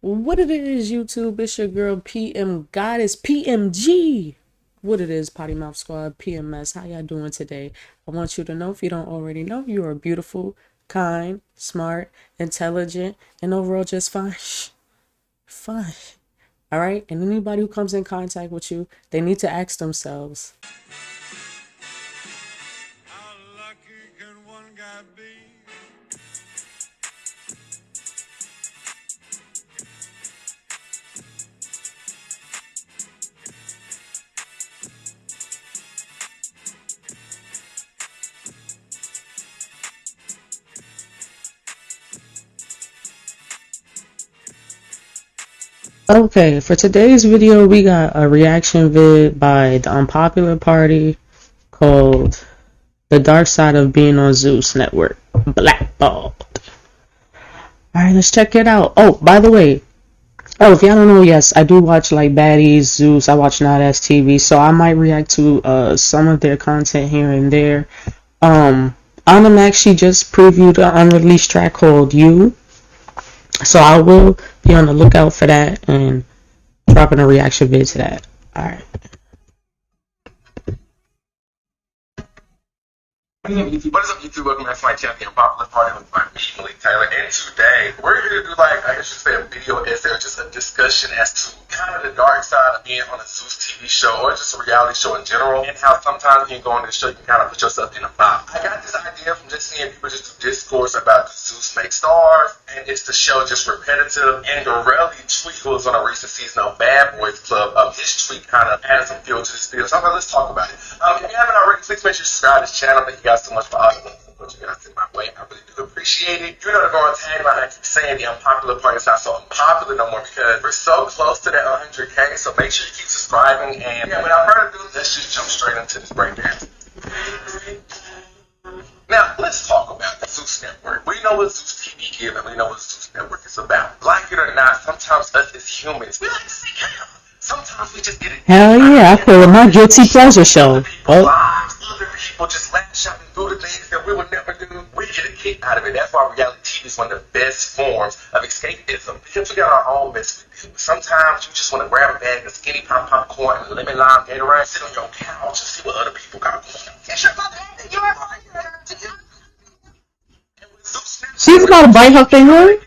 What it is, YouTube? It's your girl PM Goddess PMG. What it is, Potty Mouth Squad PMS. How y'all doing today? I want you to know, if you don't already know, you are beautiful, kind, smart, intelligent, and overall just fine. Fine. All right. And anybody who comes in contact with you, they need to ask themselves, how lucky can one guy be? okay, for today's video, we got a reaction vid by the Unpopular Party called The Dark Side of Being on Zeus Network, Blackballed. Alright, let's check it out. Oh, by the way, if y'all don't know, yes, I do watch like Baddies, Zeus, I watch Not As TV, so I might react to some of their content here and there. Animax, she just previewed an unreleased track called You, so I will be on the lookout for that and dropping a reaction vid to that. Alright. What is up, YouTube? Welcome back to my channel, The Unpopular Party with my me, Taylor. And today, we're here to do, like, I guess you say, a video essay or just a discussion as to kind of the dark side of being on a Zeus TV show or just a reality show in general, and how sometimes when you go on this show, you can kind of put yourself in a box. I got this idea from just seeing people just do discourse about Zeus make stars, and it's the show just repetitive. And Gorelli tweet, who was on a recent season of Bad Boys Club, his tweet kind of added some fuel to this video. So I'm like, let's talk about it. If you haven't already, please make sure you subscribe to this channel. Thank you guys so much for all the support you guys send my way. I really do appreciate it. You know the girl tagline, I keep saying the Unpopular Party is not so unpopular no more because we're so close to that 100K. So make sure you keep subscribing. And yeah, without further ado, let's just jump straight into this breakdown. Now, let's talk about the Zeus Network. We know what Zeus TV is, and we know what Zeus Network is about. Like it or not, sometimes us as humans, we like to see chaos. Sometimes we just get it. Hell yeah, I call it my guilty pleasure show. Other people just lash out and do the things that we would never do. We get a kick out of it. That's why reality TV is one of the best forms of escapism, because we got our own mess we deal with. Sometimes you just want to grab a bag of skinny popcorn and lemon lime Gatorade, sit on your couch and see what other people got going on. It's your mother, you're right. She's about to bite her finger.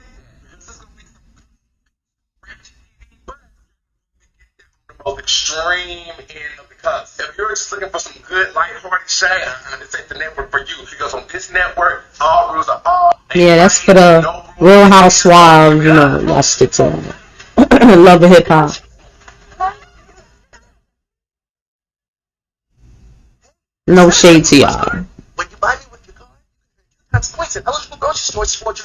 Extreme end of the cuts. If you're just looking for some good, lighthearted shade, this ain't the network for you. Because on this network, all rules are all. Yeah, that's for the Real Housewives, you know, y'all stick to it. Love and hip hop. No shade to y'all. When you buy me with your card, that's points. Eligible grocery stores for you.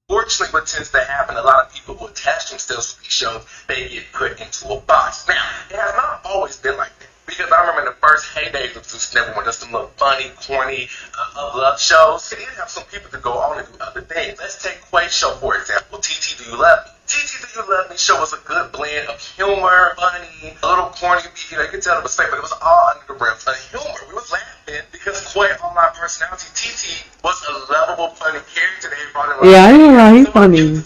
Fortunately, what tends to happen, a lot of people who attach themselves to these shows, they get put into a box. Now, it has not always been like that. Because I remember in the first heydays of Zeus Network, when there's some little funny, corny, love shows, it did have some people to go on and do other things. Let's take Quay's show, for example, TT Do You Love Me? TT Do You Love Me show was a good blend of humor, funny, a little corny, you know, you can tell it was fake, but it was all under the breath of humor. We was laughing because Quay, online personality, TT, was a lovable, funny character they brought in. Yeah, I know, he's funny.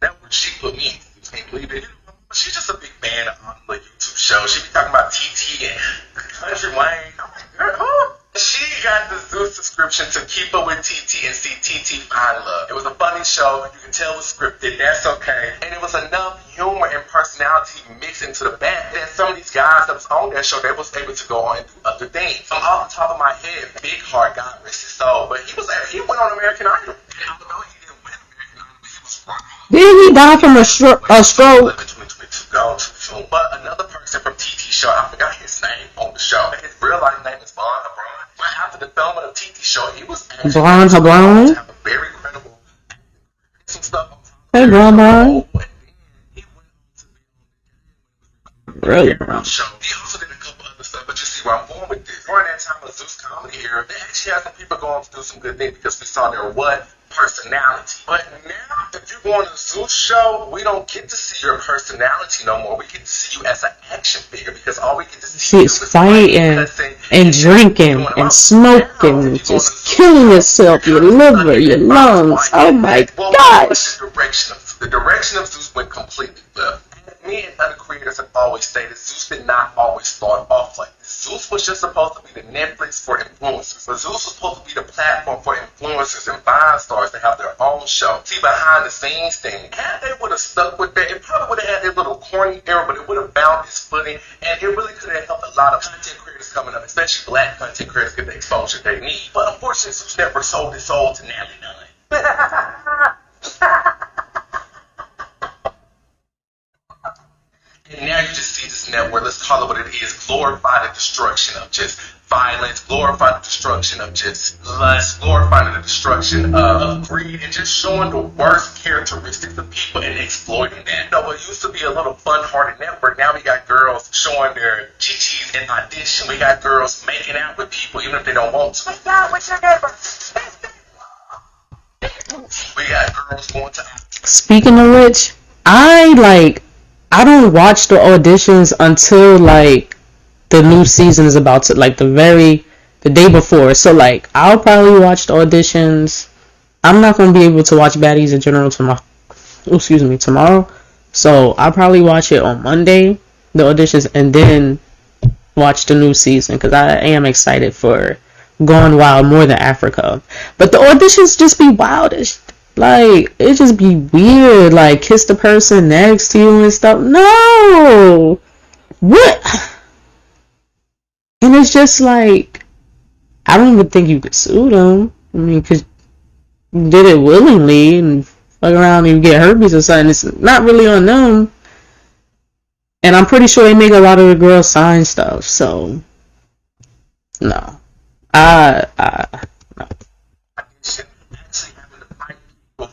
That was she put me in. You can't believe it. She's just a big fan on the YouTube show. She be talking about TT and Country Wayne. I'm like, girl, huh? She got the Zeus subscription to keep up with TT and see TT find love. It was a funny show. You can tell it was scripted. That's okay. And it was enough humor and personality mixed into the band that some of these guys that was on that show, they was able to go on and do other things. So off the top of my head, Big Heart, God rest his soul, but he went on American Idol. And although he didn't win American Idol, but he was wrong. Didn't he die from a stroke? Gone too soon. But another person from TT show, I forgot his name on the show. His real life name is Vaughn Hebron. But after the filming of TT show, he was actually Vaughn Hebron? have a very credible some stuff. Hey, Grandma. Really? Show. He also did a couple other stuff, but you see where I'm going with this. During that time of Zeus comedy era, they actually had some people going to do some good things because we saw their what? Personality. But now, if you go on a Zeus show, we don't get to see your personality no more. We get to see you as an action figure because all we get to see She's fighting and drinking and smoking, just killing yourself, your liver, your lungs. Oh my gosh. The direction of Zeus went completely left. Me and other creators have always stated Zeus did not always start off like this. Zeus was just supposed to be the Netflix for influencers. But Zeus was supposed to be the platform for influencers and Vine stars to have their own show. See, behind the scenes thing, had they would have stuck with that, it probably would have had their little corny era, but it would have found its footing, and it really could have helped a lot of content creators coming up, especially black content creators, get the exposure they need. But unfortunately, Zeus never sold his soul to Natalienunn. And now you just see this network, let's call it what it is, glorify the destruction of just violence, glorify the destruction of just lust, glorifying the destruction of greed, and just showing the worst characteristics of people and exploiting that. You know, what used to be a little fun-hearted network, now we got girls showing their chi-chis in audition. We got girls making out with people even if they don't want to. Make out with your neighbor. We got girls going to... Speaking of which, I don't watch the auditions until like the new season is about to, like the day before. So like I'll probably watch the auditions. I'm not gonna be able to watch Baddies in general tomorrow. So I'll probably watch it on Monday, the auditions, and then watch the new season because I am excited for Gone Wild more than Africa. But the auditions just be wildish. Like, it just be weird. Like, kiss the person next to you and stuff. No! What? And it's just like, I don't even think you could sue them. I mean, because you did it willingly and fuck around and you get herpes or something. It's not really on them. And I'm pretty sure they make a lot of the girls sign stuff. So, no. No.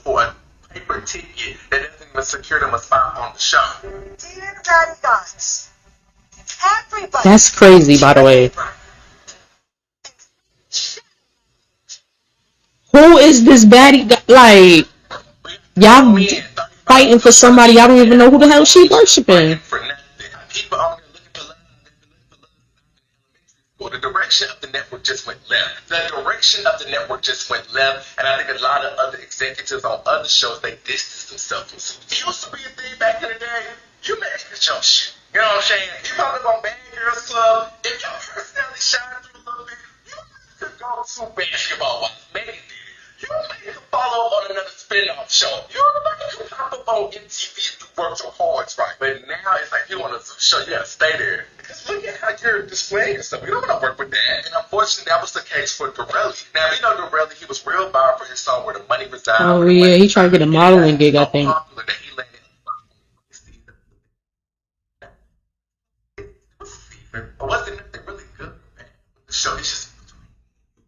For a paper ticket that doesn't even secure them a spot on the show. Dear Daddy Guys, everybody. That's crazy, by the way. Who is this baddie? Like, y'all fighting for somebody y'all don't even know who the hell she worshiping. People on there looking for love. Well, the direction of the network just went left. And I think a lot of other executives on other shows, they distanced themselves from Zeus. It used to be a thing back in the day. You made it your shit. You know what I'm saying? You probably on Bad Girls Club. If your personality shines through a little bit, you could go to basketball while Megan did it. You make a follow on another spin-off show. You make a pop up on MTV if you work your hardest right. But now it's like you want to show, you gotta stay there. Because look at how you're displaying yourself. You don't want to work with that. And unfortunately, that was the case for Dorelli. Now, we know Dorelli, he was real viral for his song Where the Money Resides. Oh, yeah, he tried to get a modeling gig, I think. Unpopular that he landed. But wasn't nothing really good, man. The show is just...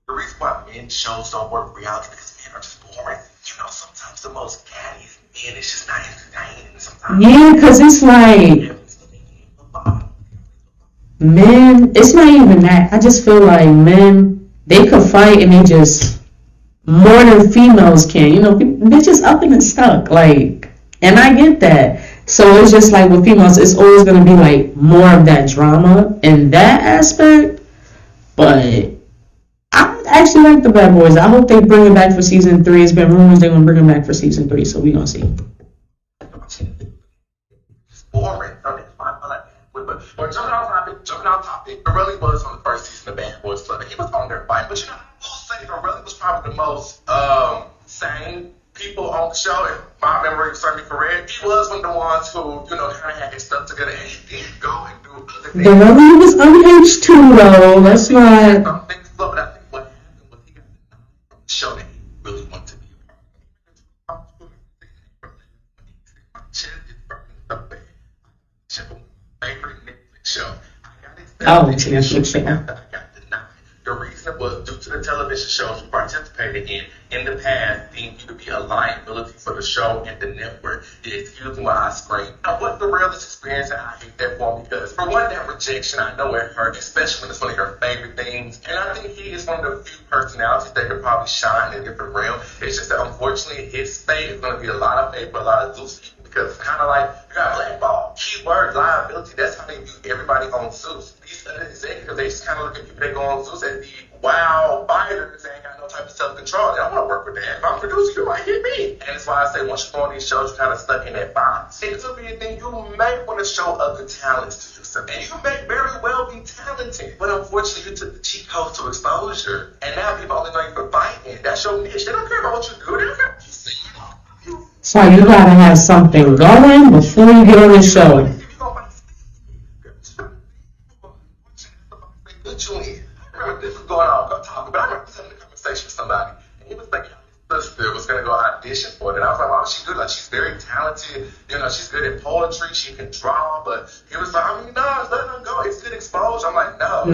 The reason why men shows don't work reality because men are just boring. You know, sometimes the most catty men is just not entertaining. Sometimes Yeah, because it's like, men, it's not even that. I just feel like men, they could fight and they just, more than females can. You know, they're just up and stuck. Like, and I get that. So it's just like with females, it's always going to be like more of that drama in that aspect. But I actually like the Bad Boys. I hope they bring it back for season 3. It's been rumors they're going to bring it back for season 3, so we're going to see. Boring. So that's why I like but jumping on topic, it really was on the first season of Bad Boys Club. He was on there fighting. But you know, I will say Dorelli was probably the most sane people on the show. If my memory serves me correct, he was one of the ones who, you know, kind of had his stuff together and he did go and do other things. Dorelli was underage too, though. That's not. Some things, but I think what happened was he got the show that he really wanted to be a part of. Favorite Netflix show. Oh, it's Netflix show. I got denied. The reason was due to the television shows you participated in the past deemed you to be a liability for the show and the network. Excuse me while I scream. Now, what's the realest experience? And I hate that for him because, for one, that rejection, I know it hurt, especially when it's one of your favorite things. And I think he is one of the few personalities that could probably shine in a different realm. It's just that, unfortunately, his fate is going to be a lot of fate for a lot of Zeus people because it's kind of like you got blackball. Keyword liability. That's how they view everybody on Zeus. These other executives, they just kind of look at people that go on Zeus as the wild fighters that ain't got no type of self-control. They don't want to work with that. If I'm producing, you might hit me. And that's why I say once you go on these shows, you're kind of stuck in that box. It could be a thing you may want to show other talents to yourself. And you may very well be talented. But unfortunately, you took the cheat codes to exposure. And now people only know you for fighting. That's your niche. They don't care about what you do. They don't care what you see. So you gotta have something going before you get on the show. This was going on, but I remember having a conversation with somebody, and he was like, his sister was going to go audition for it, and I was like, oh, she's good, like, she's very talented, you know, she's good at poetry, she can draw, but he was like, I mean, no, just let her go, it's good exposure. I'm like, no.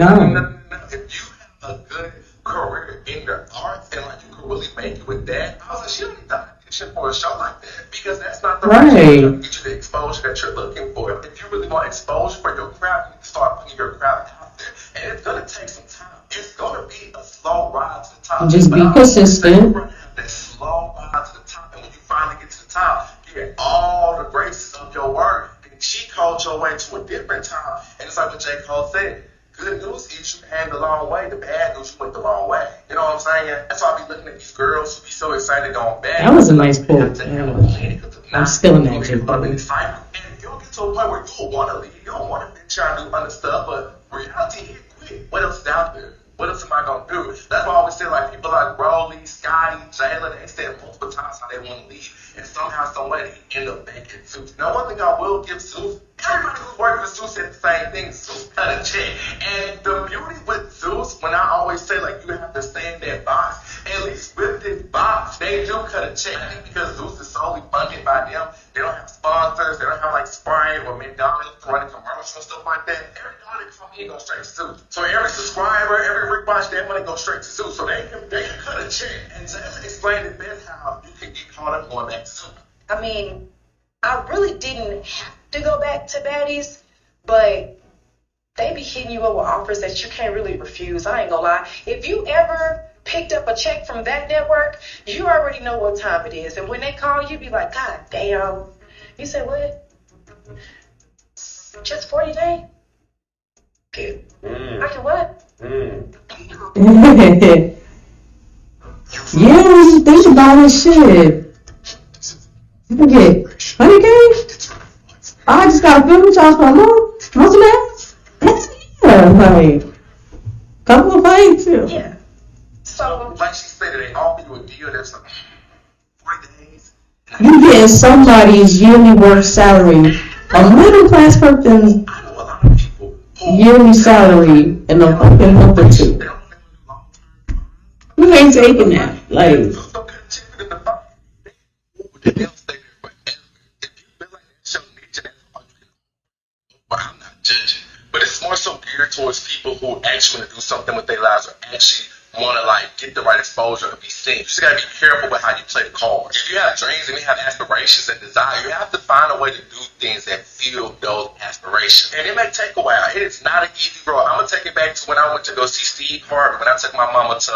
If you have a good career in the arts, and, like, you could really make it with that, I was like, she don't need to audition for a show like that, because that's not the right way to get you the exposure that you're looking for. If you really want exposure for your craft, you need to start putting your craft out there, and it's going to take some time. It's going to be a slow ride to the top. Just be consistent. That slow ride to the top. And when you finally get to the top, you get all the graces of your work. And she called your way to a different top. And it's like what J. Cole said. Good news is you came the long way. The bad news, you went the wrong way. You know what I'm saying? That's why I be looking at these girls who be so excited on bad. That was a nice quote. I'm still in that gym. And you'll get to a point where you'll want to leave. You don't want to try to do other stuff. But reality hit quick. What else is out there? What else am I going to do? That's why I always say, like, people like Rolly, Scotty, Jayla, they said multiple times how they want to leave. And somehow, some way, they end up back at Zeus. Now, one thing I will give Zeus, everybody who's working for Zeus said the same thing. Zeus cut a check. And the beauty with Zeus, when I always say, like, you have to stay in that box, at least with this box, they do cut a check. I think because Zeus is solely funded by them, they don't have sponsors, they don't have, like, Sprite or McDonald's running commercials and stuff like that. Every dollar that comes in goes straight to Zeus. So every subscriber, every rewatch, that money goes straight to Zeus. So they can cut a check. And just explain it best how you can get caught up going back to Zeus. I mean, I really didn't have to go back to Baddies, but they be hitting you up with offers that you can't really refuse. I ain't gonna lie. If you ever picked up a check from that network, you already know what time it is. And when they call you, be like, God damn. You say, what? Just 40 days? Okay. I can what? Yeah, think about this shit. You can get 100K? I just got a film charge for a month. Most of that? Yeah, like, couple of fights too. Yeah. So, like she said, they offer you a deal that's like 40 days. You getting somebody's yearly worth salary. A middle class person's I know a lot of people who yearly salary in a fucking month or two. they don't live in long term. You ain't taking that. Like, Don't cut a check in the box. They'll stay there forever. If you feel like that's your niche and that's all you can, well, I'm not judging. But it's more so geared towards people who actually want to do something with their lives or actually want to, like, get the right exposure and be seen. You just got to be careful with how you play the cards. If you have dreams and you have aspirations and desire, you have to find a way to do things that fuel those aspirations. And it may take a while. It is not an easy road. I'm going to take it back to when I went to go see Steve Harvey, when I took my mama to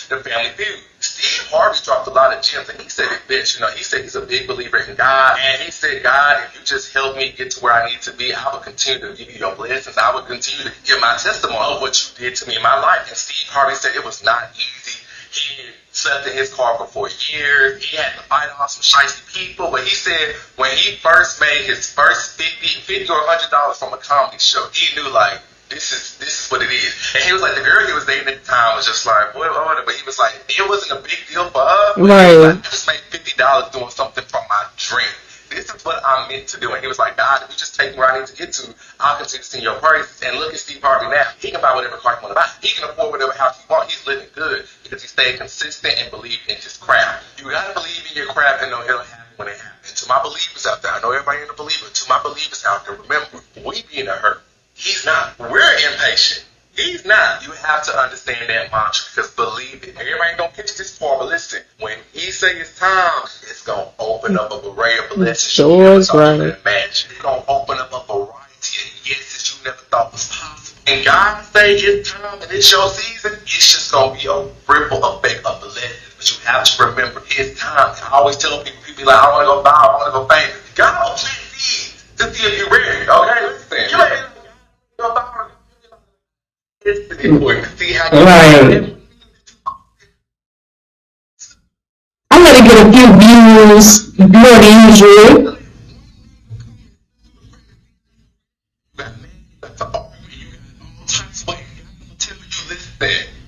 the Family Feud. Steve Harvey dropped a lot of gems, and he said it best. You know, he said he's a big believer in God, and he said, God, if you just help me get to where I need to be, I will continue to give you your blessings. I will continue to give my testimony of what you did to me in my life. And Steve Harvey said it was not easy. He slept in his car for 4 years. He had to fight off some shicey people. But he said when he first made his first $50 or $100 from a comedy show, he knew, like, this is what it is. And he was like, the girl he was dating at the time was just like, what? But he was like, it wasn't a big deal for us. right. I just made $50 doing something from my dream. This is what I'm meant to do. And he was like, God, if you just take me where I need to get to, I'll continue to sing your praise. And look at Steve Harvey now. He can buy whatever car he want to buy. He can afford whatever house he wants. He's living good because he stayed consistent and believed in his craft. You got to believe in your craft and know it'll happen when it happens. To my believers out there, I know everybody ain't a believer. To my believers out there, remember, we be in a hurt. He's not. We're impatient. He's not. You have to understand that mantra because believe it. Everybody don't catch this far, but listen, when he say it's time, it's gonna open up a array of blessings Sure is right. imagine. It's gonna open up a variety of yeses you never thought was possible. And God say it's time and it's your season, it's just gonna be a ripple effect of blessings. But you have to remember his time. I always tell people be like, I wanna go bow, I wanna go famous. God will plant seeds to see if you're ready. Okay, listen. You ain't go bow. It's important to see how you Right. I'm gonna get a few views more than usual.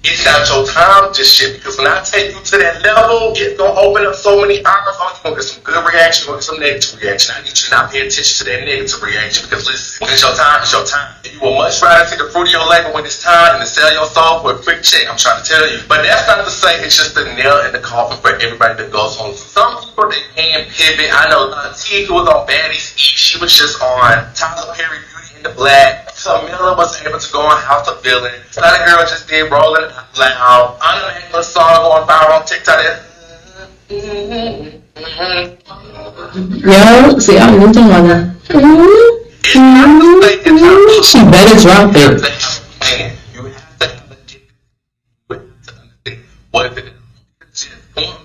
It's not your time just shit because when I take you to that level, it's gonna open up so many eyes. You're gonna get some good reaction, you're gonna get some negative reaction. I need you to not pay attention to that negative reaction because listen, when it's your time, it's your time. And you will much rather see the fruit of your labor when it's time than to sell your soul for a quick check. I'm trying to tell you. But that's not to say it's just the nail in the coffin for everybody that goes home. Some people they can pivot. I know T who was on Baddies Eat, she was just on Tyler Perry Beauty in the Black. So Miller was able to go on House of Villain. Another girl just did Rolling Out Loud. I know that little song going viral on TikTok. Yo, see, I was talking about that. She better drop it. You have to have a what if it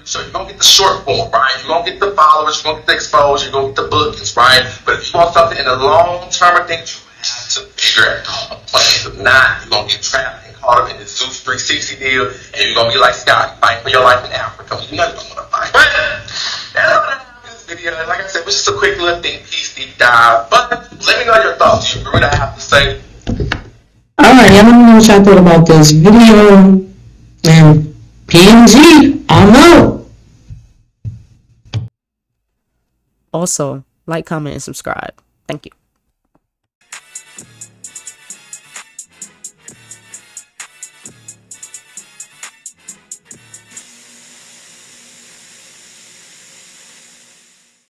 so you're gonna get the short form, right? You're gonna get the followers, you're gonna get the exposure, you're gonna get the bookings, right? But if you want something in the long term, I think you have to figure out a plan. If not, you're gonna get trapped and caught up in the Zeus 360 deal, and you're gonna be like Scott, fighting for your life in Africa. You know you don't wanna fight. But that's all I have in this video. Like I said, it was just a quick little think piece, deep dive. But let me know your thoughts. You agree with what I have to say? Alright, y'all let me know what y'all thought about this video. And PNG, I know. Also, like, comment, and subscribe. Thank you.